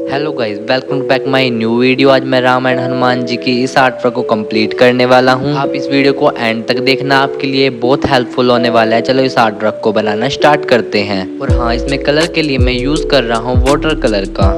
Hello guys, welcome back my new video. आज मैं Ram and Hanuman ji की इस आर्ट वर्क को कंप्लीट करने वाला हूं। आप इस वीडियो को एंड तक देखना, आपके लिए बहुत हेल्पफुल होने वाला है। चलो इस आर्ट वर्क को बनाना स्टार्ट करते हैं। और हाँ, इसमें कलर के लिए मैं यूज कर रहा हूँ वाटर कलर का।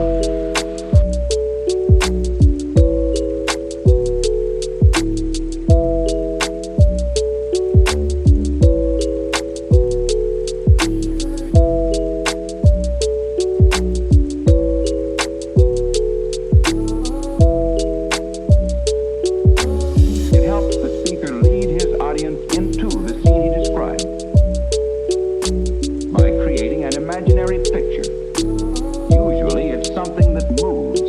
It helps the speaker lead his audience into the scene he described by creating an imaginary picture. Usually, it's something that moves.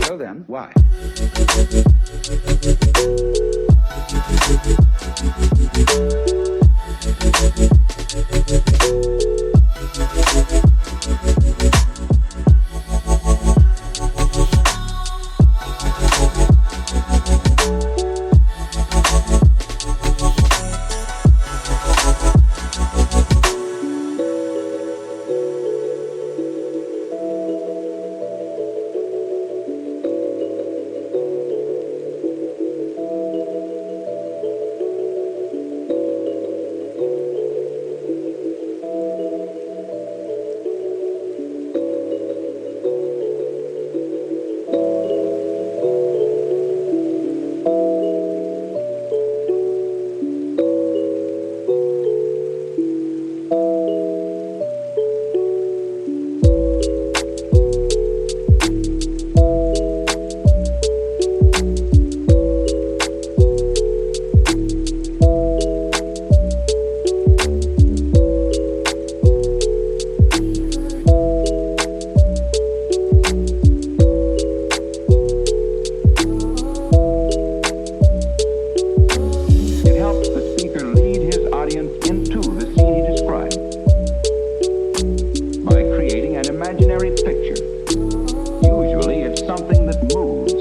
So then, why? It helps the speaker lead his audience into the scene he described by creating an imaginary picture. Usually, it's something that moves.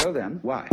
So then, why?